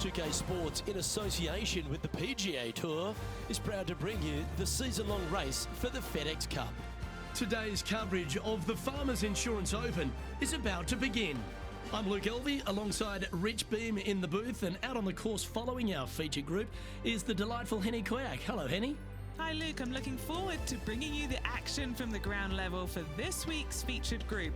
2K Sports, in association with the PGA Tour, is proud to bring you the season-long race for the FedEx Cup. Today's coverage of the Farmers Insurance Open is about to begin. I'm Luke Elvey, alongside Rich Beam in the booth, and out on the course following our feature group is the delightful Henny Quack. Hello, Henny. Hi Luke, I'm looking forward to bringing you the action from the ground level for this week's featured group.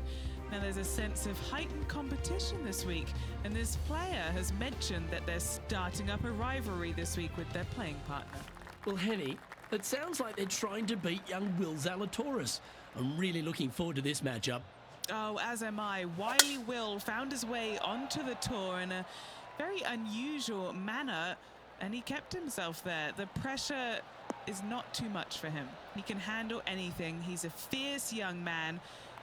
Now there's a sense of heightened competition this week, and this player has mentioned that they're starting up a rivalry this week with their playing partner. Well, Henny, it sounds like they're trying to beat young Will Zalatoris. I'm really looking forward to this matchup. Oh, as am I. Wily Will found his way onto the tour in a very unusual manner, and he kept himself there. The pressure is not too much for him. He can handle anything. He's a fierce young man,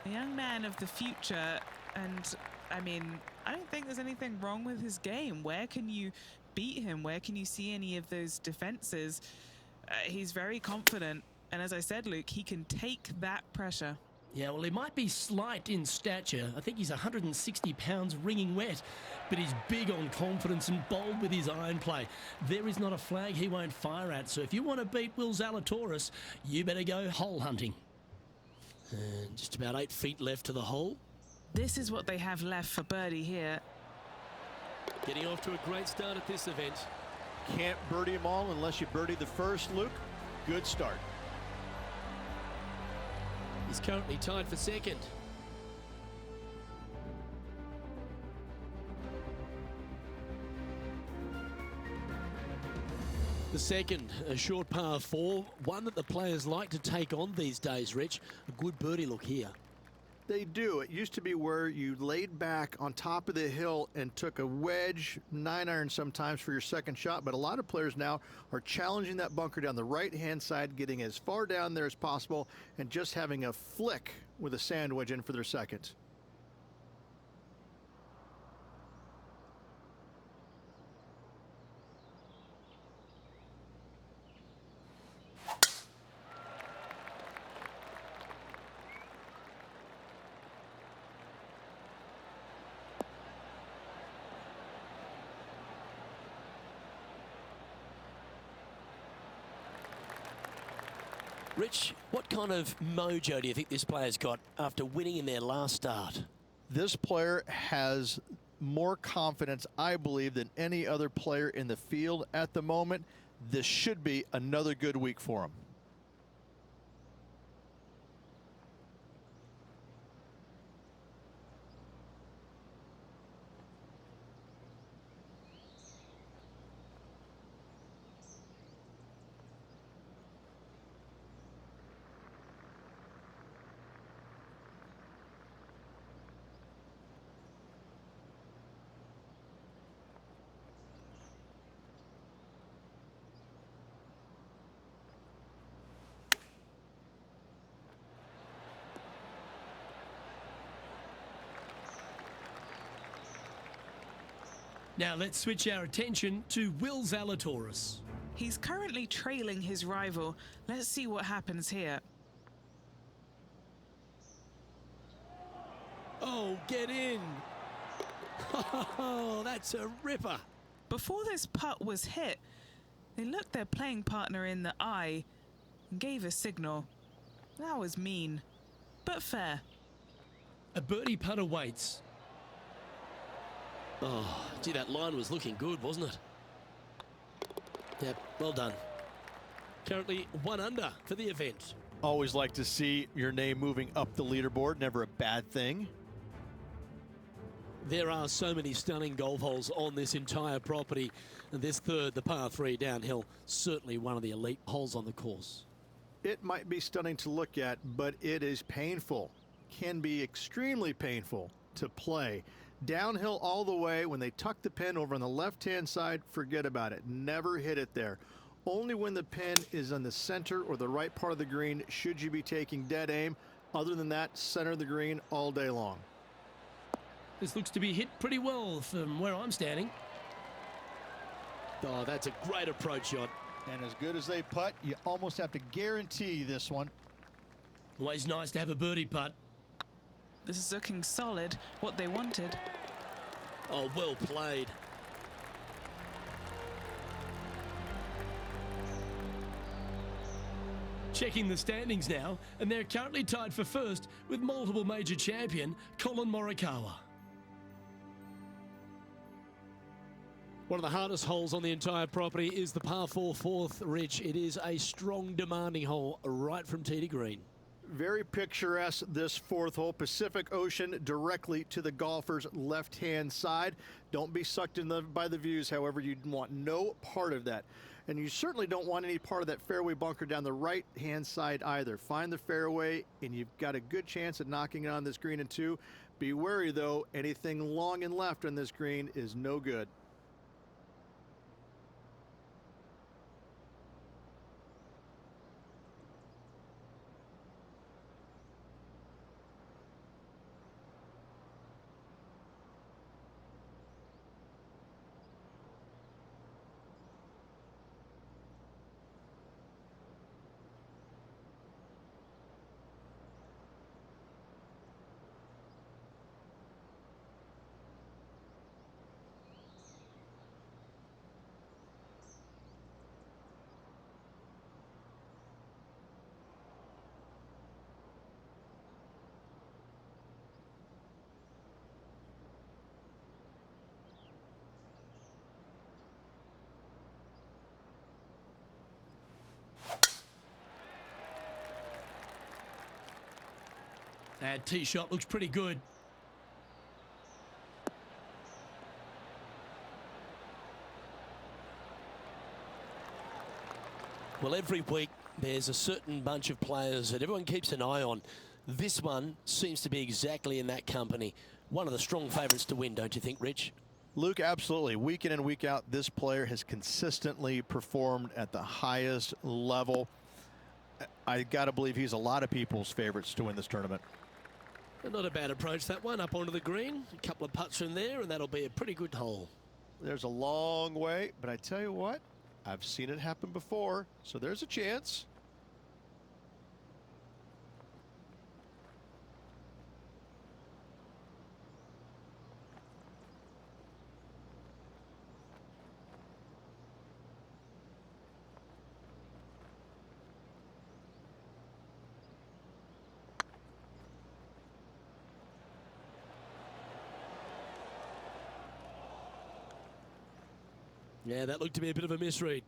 a young man of the future, and I mean, I don't think there's anything wrong with his game. Where can you beat him? Where can you see any of those defenses? He's very confident, and as I said, Luke, he can take that pressure. Yeah, well, he might be slight in stature. I think he's 160 pounds wringing wet, but he's big on confidence and bold with his iron play. There is not a flag he won't fire at, so if you want to beat Will Zalatoris, you better go hole hunting. And just about 8 feet left to the hole. This is what they have left for birdie here. Getting off to a great start at this event. Can't birdie them all unless you birdie the first, Luke. Good start. He's currently tied for second. The second, a short par 4, one that the players like to take on these days, Rich. A good birdie look here. They do. It used to be where you laid back on top of the hill and took a wedge, 9-iron sometimes for your second shot, but a lot of players now are challenging that bunker down the right-hand side, getting as far down there as possible, and just having a flick with a sand wedge in for their second. Rich, what kind of mojo do you think this player's got after winning in their last start? This player has more confidence, I believe, than any other player in the field at the moment. This should be another good week for him. Now let's switch our attention to Will Zalatoris. He's currently trailing his rival. Let's see what happens here. Oh, get in. Oh, that's a ripper. Before this putt was hit, they looked their playing partner in the eye and gave a signal. That was mean, but fair. A birdie putt awaits. Oh, gee, that line was looking good, wasn't it? Yep, well done. Currently 1 under for the event. Always like to see your name moving up the leaderboard. Never a bad thing. There are so many stunning golf holes on this entire property. And this third, the par 3 downhill, certainly one of the elite holes on the course. It might be stunning to look at, but it is painful. Can be extremely painful to play. Downhill all the way. When they tuck the pin over on the left-hand side, forget about it. Never hit it there. Only when the pin is on the center or the right part of the green should you be taking dead aim. Other than that, center of the green all day long. This looks to be hit pretty well from where I'm standing. Oh, that's a great approach shot. And as good as they putt, you almost have to guarantee this one. Always nice to have a birdie putt. This is looking solid, what they wanted. Oh, well played. Checking the standings now, and they're currently tied for first with multiple major champion Colin Morikawa. One of the hardest holes on the entire property is the par 4 fourth, Rich. It is a strong, demanding hole right from tee to green. Very picturesque, this fourth hole. Pacific Ocean directly to the golfer's left-hand side. Don't be sucked in by the views, however. You want no part of that. And you certainly don't want any part of that fairway bunker down the right-hand side either. Find the fairway, and you've got a good chance at knocking it on this green in two. Be wary, though. Anything long and left on this green is no good. That tee shot looks pretty good. Well, every week there's a certain bunch of players that everyone keeps an eye on. This one seems to be exactly in that company. One of the strong favourites to win, don't you think, Rich? Luke, absolutely. Week in and week out, this player has consistently performed at the highest level. I got to believe he's a lot of people's favorites to win this tournament. Not a bad approach, that one, up onto the green. A couple of putts from there, and that'll be a pretty good hole. There's a long way, but I tell you what, I've seen it happen before, so there's a chance. Yeah, that looked to be a bit of a misread.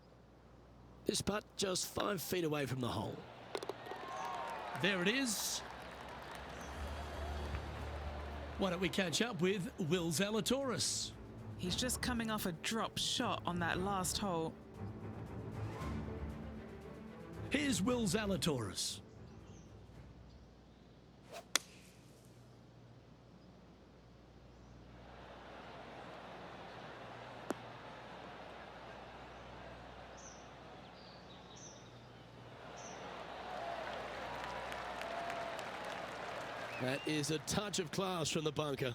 This putt just 5 feet away from the hole. There it is. Why don't we catch up with Will Zalatoris? He's just coming off a drop shot on that last hole. Here's Will Zalatoris. That is a touch of class from the bunker.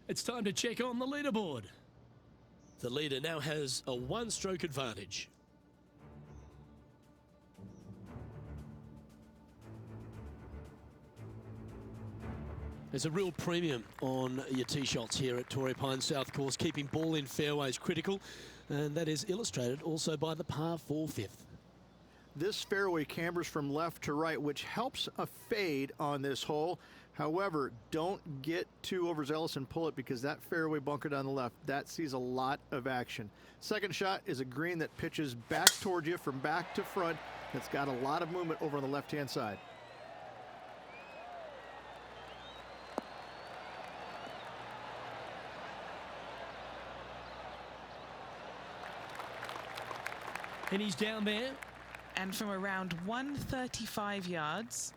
It's time to check on the leaderboard. The leader now has a 1-stroke advantage. There's a real premium on your tee shots here at Torrey Pines South Course. Keeping ball in fairways critical, and that is illustrated also by the par 4 fifth. This fairway cambers from left to right, which helps a fade on this hole. However, don't get too overzealous and pull it, because that fairway bunker down the left, that sees a lot of action. Second shot is a green that pitches back towards you from back to front. It's got a lot of movement over on the left-hand side. And he's down there. And from around 135 yards.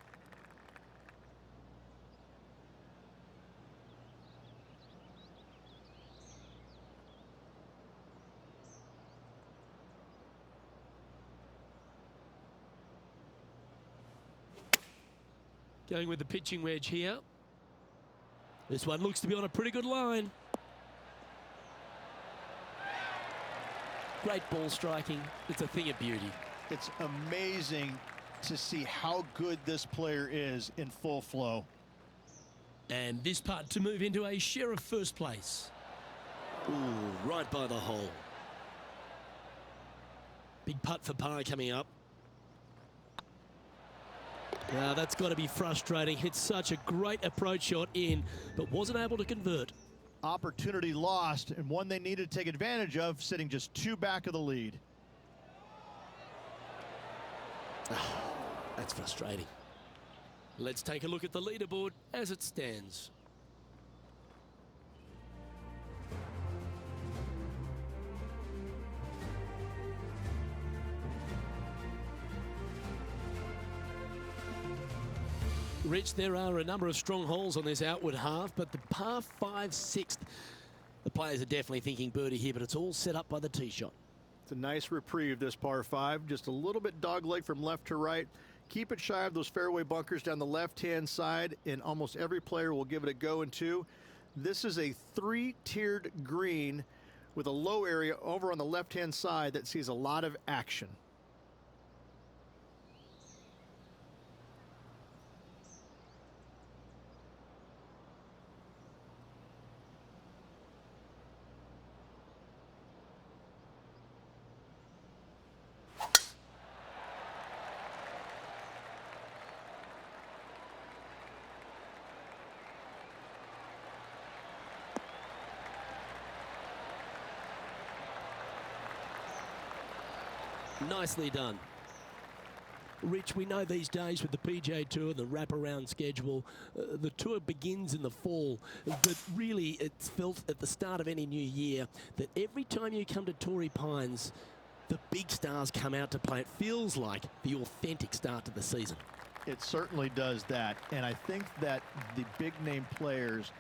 Going with the pitching wedge here. This one looks to be on a pretty good line. Great ball striking. It's a thing of beauty. It's amazing to see how good this player is in full flow. And this putt to move into a share of first place. Ooh, right by the hole. Big putt for par coming up. Now that's got to be frustrating. Hit such a great approach shot in, but wasn't able to convert. Opportunity lost, and one they needed to take advantage of, sitting just 2 back of the lead. That's frustrating. Let's take a look at the leaderboard as it stands. Rich, there are a number of strong holes on this outward half, but the par 5 6th, the players are definitely thinking birdie here, but it's all set up by the tee shot. It's a nice reprieve, this par 5. Just a little bit dogleg from left to right. Keep it shy of those fairway bunkers down the left-hand side, and almost every player will give it a go in 2. This is a 3-tiered green with a low area over on the left-hand side that sees a lot of action. Nicely done. Rich, we know these days with the PGA Tour, the wraparound schedule, the tour begins in the fall, but really it's felt at the start of any new year that every time you come to Torrey Pines, the big stars come out to play. It feels like the authentic start to the season. It certainly does that, and I think that the big name players,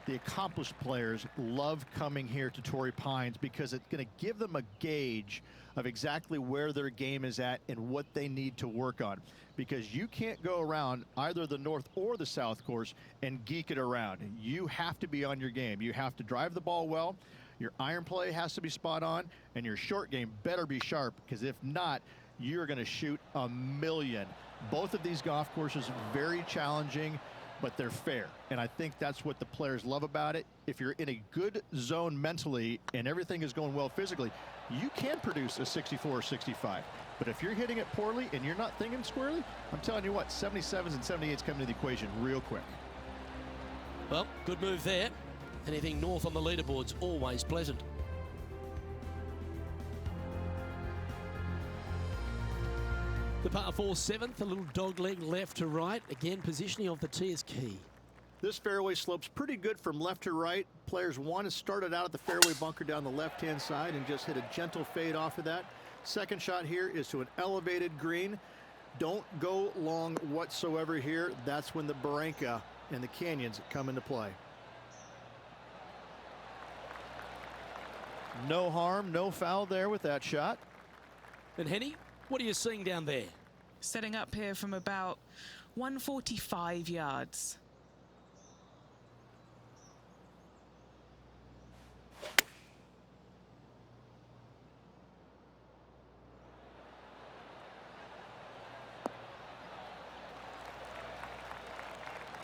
the accomplished players, love coming here to Torrey Pines because it's going to give them a gauge of exactly where their game is at and what they need to work on, because you can't go around either the north or the south course and geek it around. You have to be on your game. You have to drive the ball well, your iron play has to be spot on, and your short game better be sharp, because if not, you're going to shoot a million. Both of these golf courses are very challenging, but they're fair, and I think that's what the players love about it. If you're in a good zone mentally and everything is going well physically, you can produce a 64 or 65. But if you're hitting it poorly and you're not thinking squarely, I'm telling you what, 77s and 78s come into the equation real quick. Well, good move there. Anything north on the leaderboard's always pleasant. The par 4 7th, a little dogleg left to right. Again, positioning of the tee is key. This fairway slopes pretty good from left to right. Players want to start it out at the fairway bunker down the left-hand side and just hit a gentle fade off of that. Second shot here is to an elevated green. Don't go long whatsoever here. That's when the Barranca and the canyons come into play. No harm, no foul there with that shot. And Henny, what are you seeing down there? Setting up here from about 145 yards.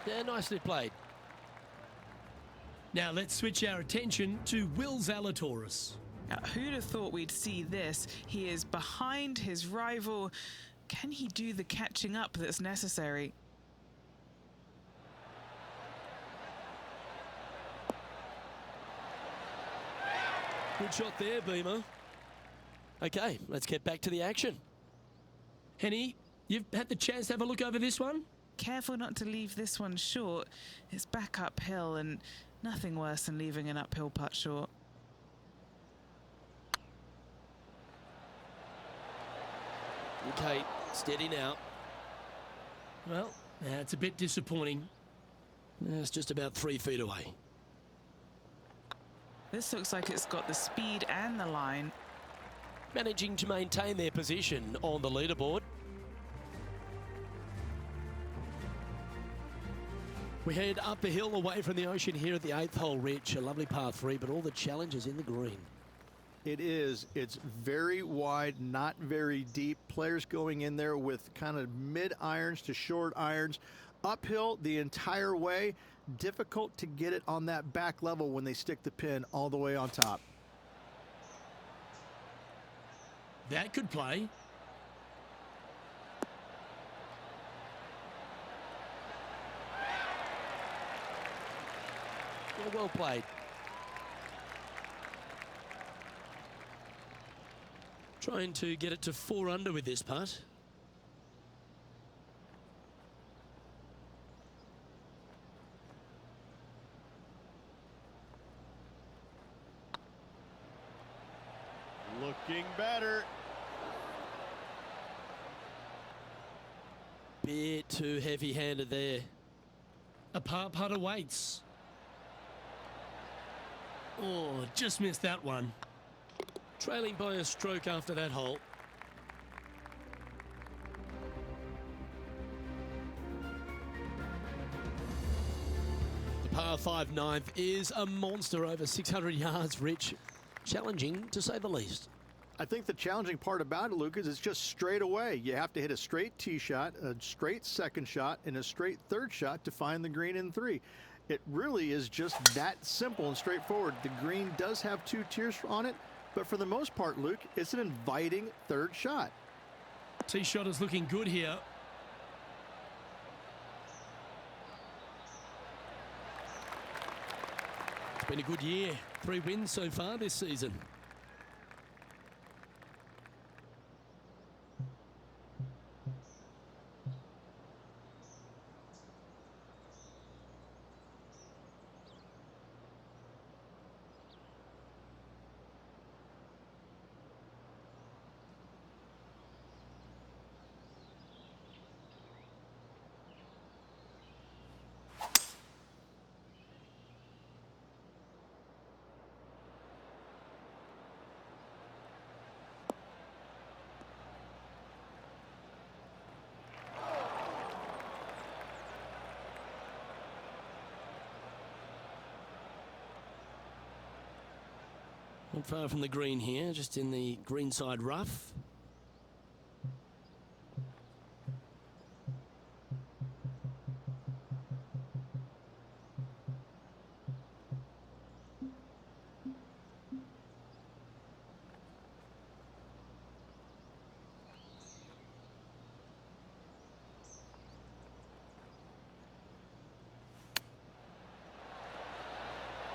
Yeah, nicely played. Now let's switch our attention to Will Zalatoris. Now, who'd have thought we'd see this? He is behind his rival. Can he do the catching up that's necessary? Good shot there, Beamer. Okay, let's get back to the action. Henny, you've had the chance to have a look over this one? Careful not to leave this one short. It's back uphill, and nothing worse than leaving an uphill putt short. Okay, steady now. Well, it's a bit disappointing. It's just about 3 feet away. This looks like it's got the speed and the line. Managing to maintain their position on the leaderboard. We head up the hill away from the ocean here at the 8th hole, Rich. A lovely par 3, but all the challenges in the green. It is. It's very wide, not very deep. Players going in there with kind of mid irons to short irons. Uphill the entire way. Difficult to get it on that back level when they stick the pin all the way on top. That could play. Well played. Trying to get it to 4 under with this putt. Looking better. Bit too heavy-handed there. A par putt awaits. Oh, just missed that one. Trailing by a stroke after that hole. The par 5 ninth is a monster over 600 yards, Rich. Challenging, to say the least. I think the challenging part about it, Luke, is it's just straight away. You have to hit a straight tee shot, a straight second shot, and a straight third shot to find the green in 3. It really is just that simple and straightforward. The green does have 2 tiers on it, but for the most part, Luke, it's an inviting third shot. Tee shot is looking good here. It's been a good year. 3 wins so far this season. Not far from the green here, just in the greenside rough.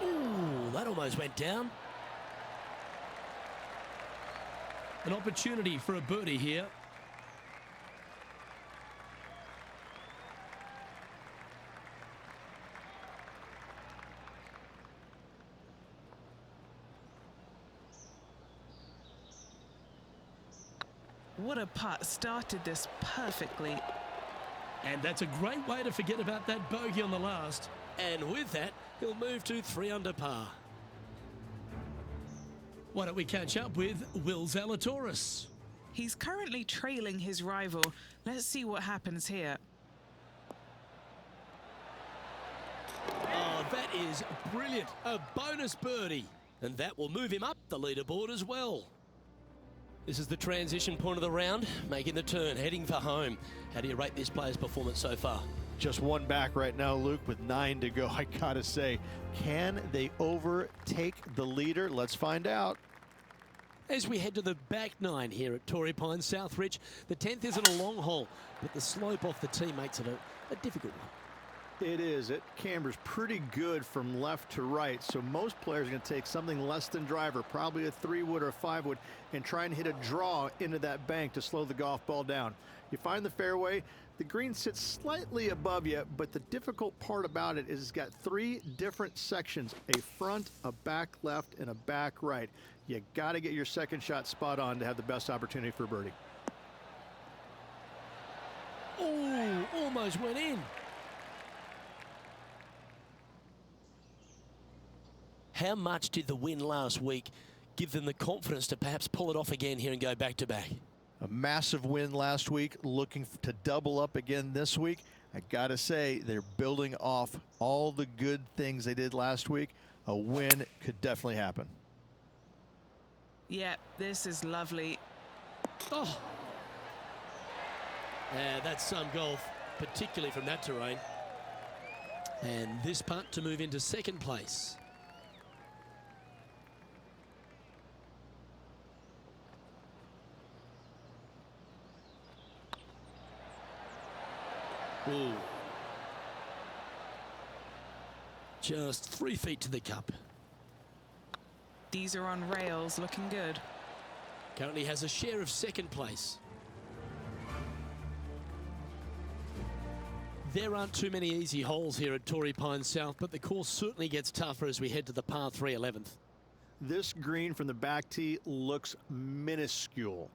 Ooh, that almost went down. An opportunity for a birdie here. What a putt. Started this perfectly. And that's a great way to forget about that bogey on the last. And with that, he'll move to 3 under par. Why don't we catch up with Will Zalatoris? He's currently trailing his rival. Let's see what happens here. Oh, that is brilliant. A bonus birdie. And that will move him up the leaderboard as well. This is the transition point of the round, making the turn, heading for home. How do you rate this player's performance so far? Just 1 back right now, Luke, with 9 to go. I gotta say, can they overtake the leader? Let's find out. As we head to the back 9 here at Torrey Pines Southridge, the 10th isn't a long hole, but the slope off the tee makes it a difficult one. It is. It cambers pretty good from left to right, so most players are going to take something less than driver, probably a 3-wood or a 5-wood, and try and hit a draw into that bank to slow the golf ball down. You find the fairway, the green sits slightly above you, but the difficult part about it is it's got 3 different sections, a front, a back left, and a back right. You got to get your second shot spot on to have the best opportunity for birdie. Oh, almost went in. How much did the win last week give them the confidence to perhaps pull it off again here and go back-to-back? A massive win last week, looking to double up again this week. I gotta say, they're building off all the good things they did last week. A win could definitely happen. Yeah, this is lovely. Oh. Yeah, that's some golf, particularly from that terrain. And this putt to move into second place. Ooh. Just 3 feet to the cup. These are on rails, looking good. Currently has a share of second place. There aren't too many easy holes here at Torrey Pines South, but the course certainly gets tougher as we head to the par 3 11th. This green from the back tee looks minuscule.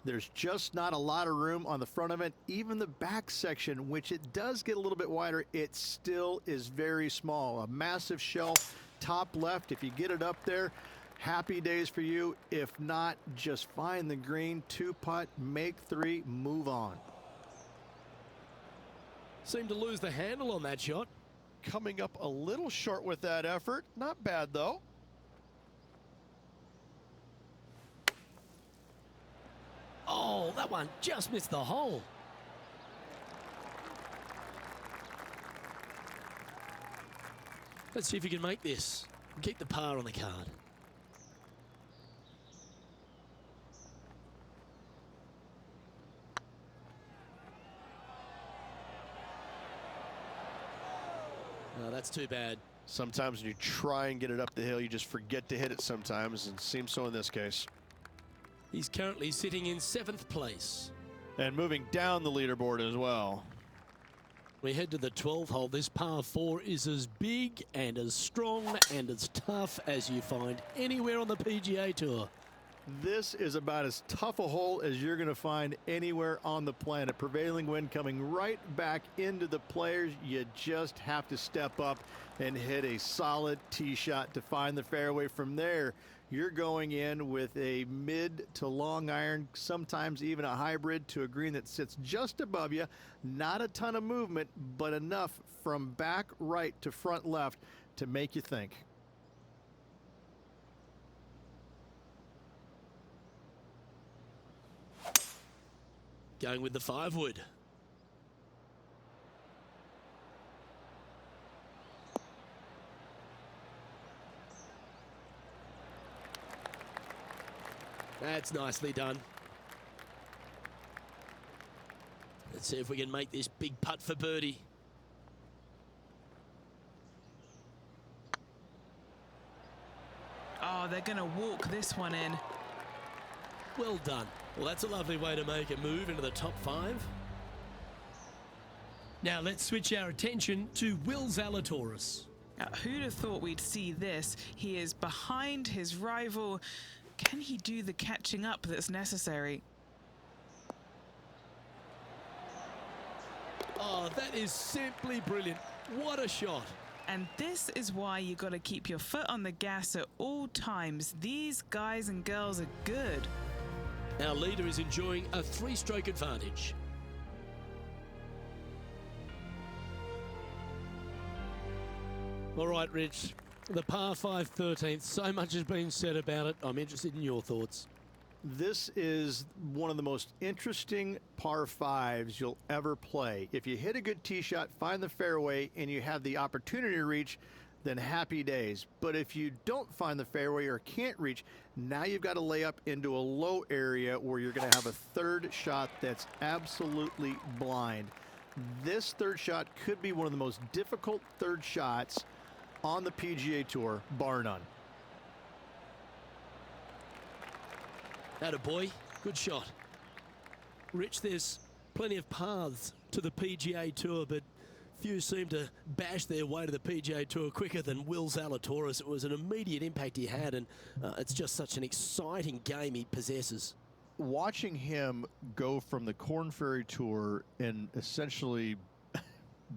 There's just not a lot of room on the front of it. Even the back section, which it does get a little bit wider, it still is very small. A massive shelf, top left. If you get it up there, happy days for you. If not, just find the green, 2-putt, make 3, move on. Seemed to lose the handle on that shot. Coming up a little short with that effort. Not bad, though. Oh, that one just missed the hole. Let's see if you can make this. Keep the par on the card. Oh, that's too bad. Sometimes when you try and get it up the hill, you just forget to hit it sometimes, and it seems so in this case. He's currently sitting in 7th place. And moving down the leaderboard as well. We head to the 12th hole. This par 4 is as big and as strong and as tough as you find anywhere on the PGA Tour. This is about as tough a hole as you're going to find anywhere on the planet. Prevailing wind coming right back into the players. You just have to step up and hit a solid tee shot to find the fairway. From there, you're going in with a mid to long iron, sometimes even a hybrid, to a green that sits just above you. Not a ton of movement, but enough from back right to front left to make you think. Going with the 5-wood. That's nicely done. Let's see if we can make this big putt for birdie. Oh, they're going to walk this one in. Well done. Well, that's a lovely way to make a move into the top 5. Now let's switch our attention to Will Zalatoris. Who'd have thought we'd see this? He is behind his rival. Can he do the catching up that's necessary? Oh, that is simply brilliant. What a shot. And this is why you got to keep your foot on the gas at all times. These guys and girls are good. Our leader is enjoying a 3-stroke advantage. All right, Rich. The par 5 13th. So much has been said about it. I'm interested in your thoughts. This is one of the most interesting par 5s you'll ever play. If you hit a good tee shot, find the fairway, and you have the opportunity to reach, then happy days. But if you don't find the fairway or can't reach, now you've got to lay up into a low area where you're going to have a third shot that's absolutely blind. This third shot could be one of the most difficult third shots on the PGA Tour, bar none. Attaboy, good shot. Rich, there's plenty of paths to the PGA Tour, but few seem to bash their way to the PGA Tour quicker than Will Zalatoris. It was an immediate impact he had, and it's just such an exciting game he possesses. Watching him go from the Korn Ferry Tour and essentially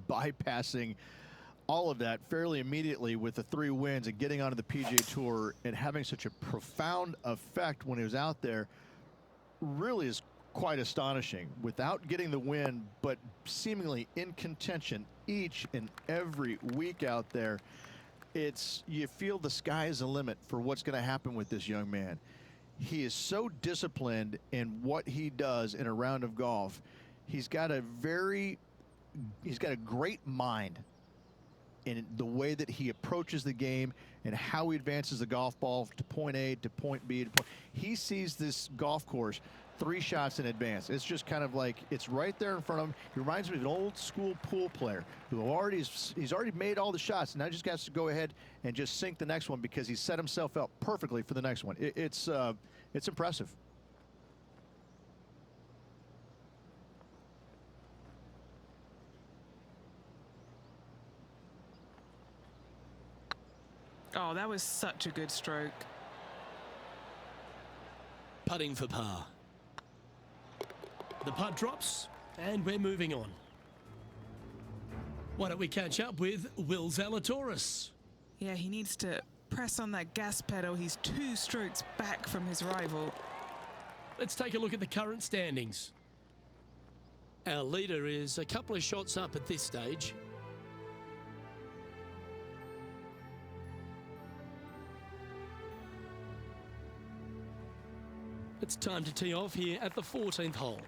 bypassing all of that fairly immediately with the 3 wins and getting onto the PGA Tour and having such a profound effect when he was out there really is quite astonishing. Without getting the win, but seemingly in contention each and every week out there, you feel the sky is the limit for what's going to happen with this young man. He is so disciplined in what he does in a round of golf. He's got a great mind in the way that he approaches the game and how he advances the golf ball to point A to point B. He sees this golf course 3 shots in advance. It's just kind of like it's right there in front of him. He reminds me of an old school pool player who he's already made all the shots. Now he just has to go ahead and just sink the next one because he set himself up perfectly for the next one. It's impressive. Oh, that was such a good stroke. Putting for par. The putt drops, and we're moving on. Why don't we catch up with Will Zalatoris? Yeah, he needs to press on that gas pedal. He's 2 strokes back from his rival. Let's take a look at the current standings. Our leader is a couple of shots up at this stage. It's time to tee off here at the 14th hole.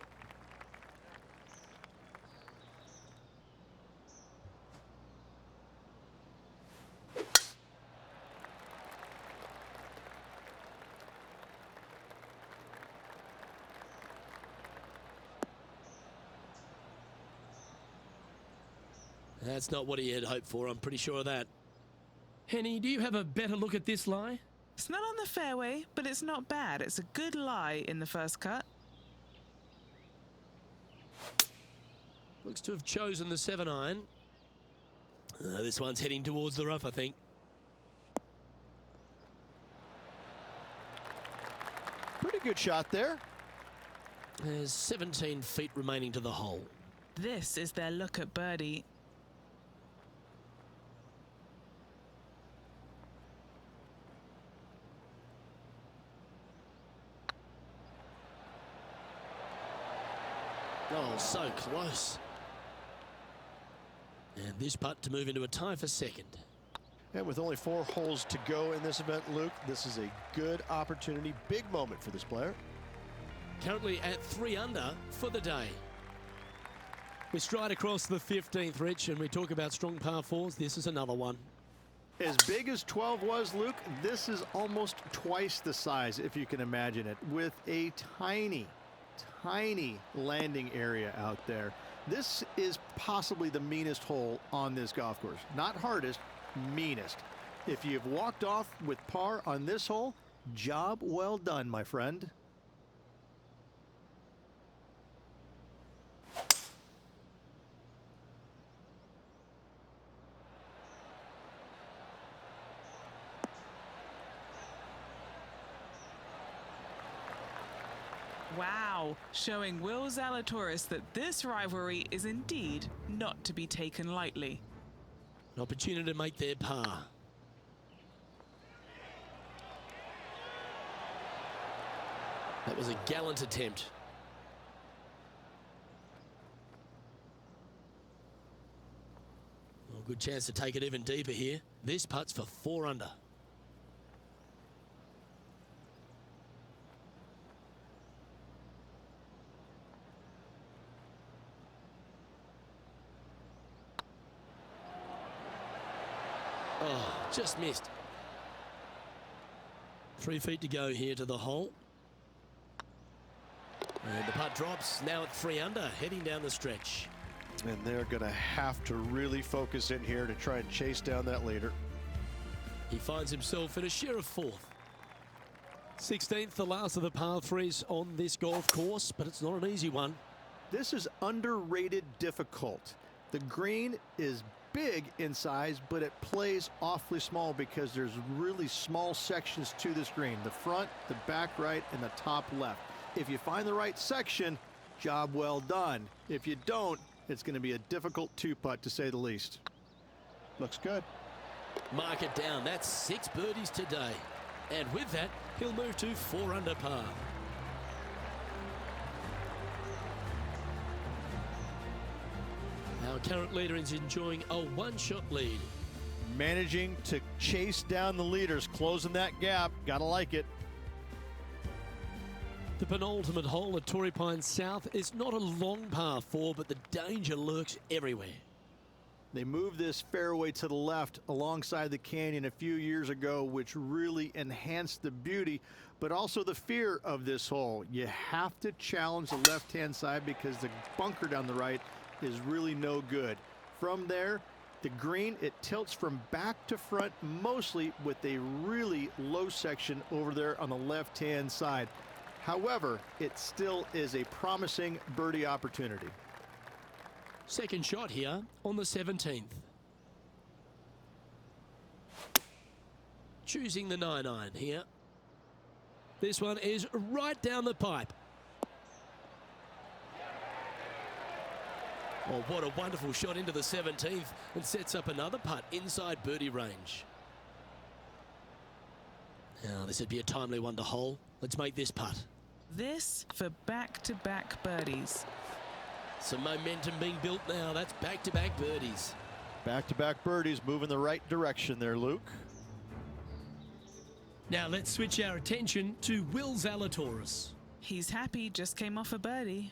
That's not what he had hoped for, I'm pretty sure of that. Henny, do you have a better look at this lie? It's not on the fairway, but it's not bad. It's a good lie in the first cut. Looks to have chosen the 7-iron. This one's heading towards the rough, I think. Pretty good shot there. There's 17 feet remaining to the hole. This is their look at birdie. Oh, so close. And this putt to move into a tie for second. And with only 4 holes to go in this event, Luke, this is a good opportunity, big moment for this player. Currently at 3 under for the day. We stride across the 15th, Rich, and we talk about strong par 4s. This is another one. As big as 12 was, Luke, this is almost twice the size, if you can imagine it, with a tiny landing area out there. This is possibly the meanest hole on this golf course. Not hardest, meanest. If you've walked off with par on this hole, job well done, my friend. Wow, showing Will Zalatoris that this rivalry is indeed not to be taken lightly. An opportunity to make their par. That was a gallant attempt. Well, good chance to take it even deeper here. This putt's for 4 under. Oh, just missed. 3 feet to go here to the hole. And the putt drops, now at 3 under, heading down the stretch. And they're going to have to really focus in here to try and chase down that leader. He finds himself in a share of 4th. 16th, the last of the par 3s on this golf course, but it's not an easy one. This is underrated difficult. The green is big in size, but it plays awfully small because there's really small sections to this green. The front, the back right, and the top left. If you find the right section, job well done. If you don't, it's going to be a difficult 2-putt to say the least. Looks good. Mark it down. That's 6 birdies today. And with that, he'll move to 4 under par. Our current leader is enjoying a 1-shot lead. Managing to chase down the leaders, closing that gap. Gotta like it. The penultimate hole at Torrey Pines South is not a long par 4, but the danger lurks everywhere. They moved this fairway to the left alongside the canyon a few years ago, which really enhanced the beauty. but also the fear of this hole. You have to challenge the left-hand side because the bunker down the right is really no good. From there, the green, it tilts from back to front mostly with a really low section over there on the left-hand side. However, it still is a promising birdie opportunity. Second shot here on the 17th. Choosing the 9-iron here. This one is right down the pipe. Oh, what a wonderful shot into the 17th and sets up another putt inside birdie range. Now, this would be a timely one to hole. Let's make this putt. This for back-to-back birdies. Some momentum being built now. That's back-to-back birdies. Back-to-back birdies move in the right direction there, Luke. Now let's switch our attention to Will Zalatoris. He's happy, just came off a birdie.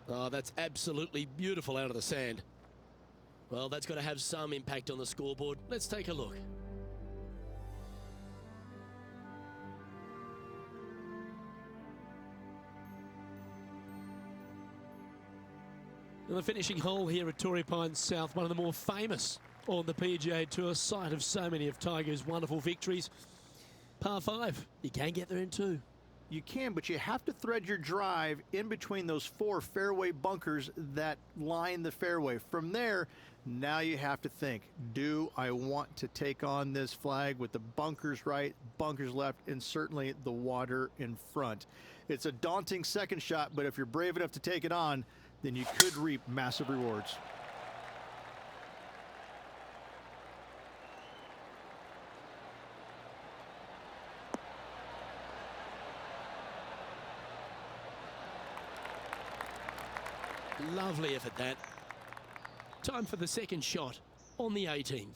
Oh, that's absolutely beautiful out of the sand. Well, that's got to have some impact on the scoreboard. Let's take a look. And the finishing hole here at Torrey Pines South, one of the more famous on the PGA Tour, site of so many of Tiger's wonderful victories. Par 5, you can get there in 2. You can, but you have to thread your drive in between those 4 fairway bunkers that line the fairway. From there, now you have to think, do I want to take on this flag with the bunkers right, bunkers left, and certainly the water in front? It's a daunting second shot, but if you're brave enough to take it on, then you could reap massive rewards. Lovely effort that. Time for the second shot on the 18th.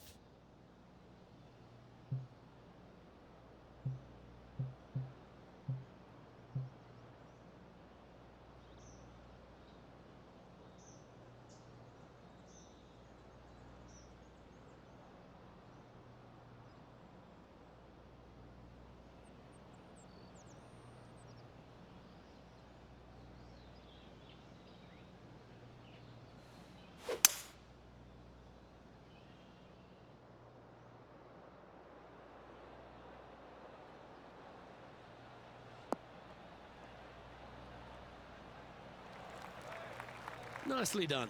Nicely done.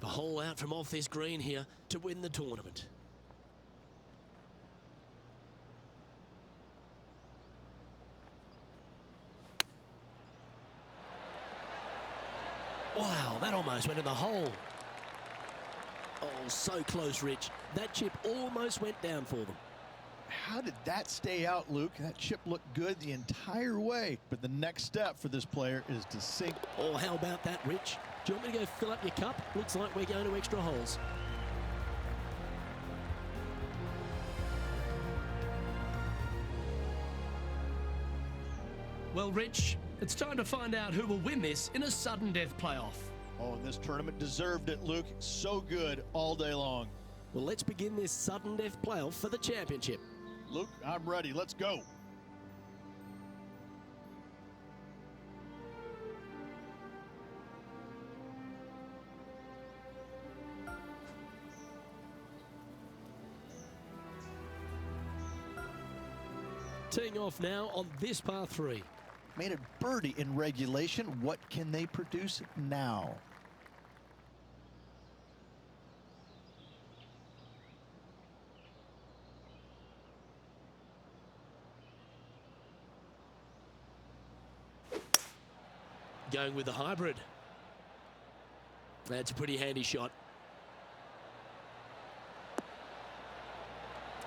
The hole out from off this green here to win the tournament. Wow, that almost went in the hole. Oh, so close, Rich. That chip almost went down for them. How did that stay out, Luke? That chip looked good the entire way. But the next step for this player is to sink. Oh, how about that, Rich? Do you want me to go fill up your cup? Looks like we're going to extra holes. Well, Rich, it's time to find out who will win this in a sudden death playoff. Oh, and this tournament deserved it, Luke. So good all day long. Well, let's begin this sudden death playoff for the championship. Luke, I'm ready. Let's go. Teeing off now on this par 3. Made a birdie in regulation. What can they produce now? Going with the hybrid. That's a pretty handy shot.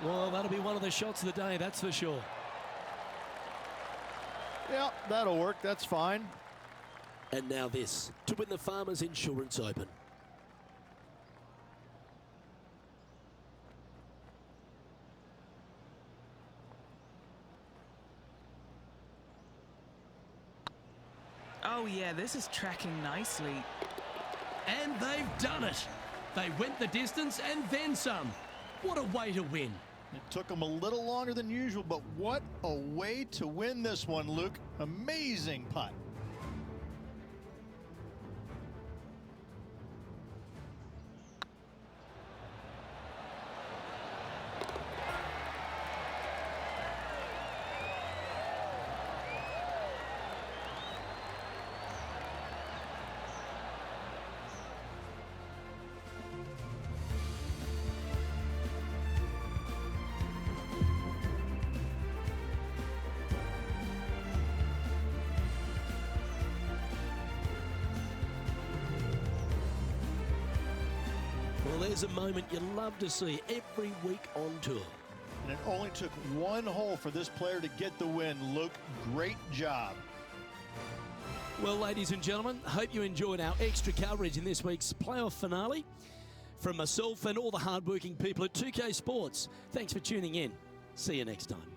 Well, that'll be one of the shots of the day, that's for sure. Yeah, that'll work. That's fine. And now this to win the Farmers Insurance Open. Oh yeah, this is tracking nicely. And they've done it. They went the distance and then some. What a way to win. It took them a little longer than usual, but what a way to win this one, Luke. Amazing putt. Well, there's a moment you love to see every week on tour. And it only took one hole for this player to get the win, Luke. Great job. Well, ladies and gentlemen, hope you enjoyed our extra coverage in this week's playoff finale. From myself and all the hardworking people at 2K Sports, thanks for tuning in. See you next time.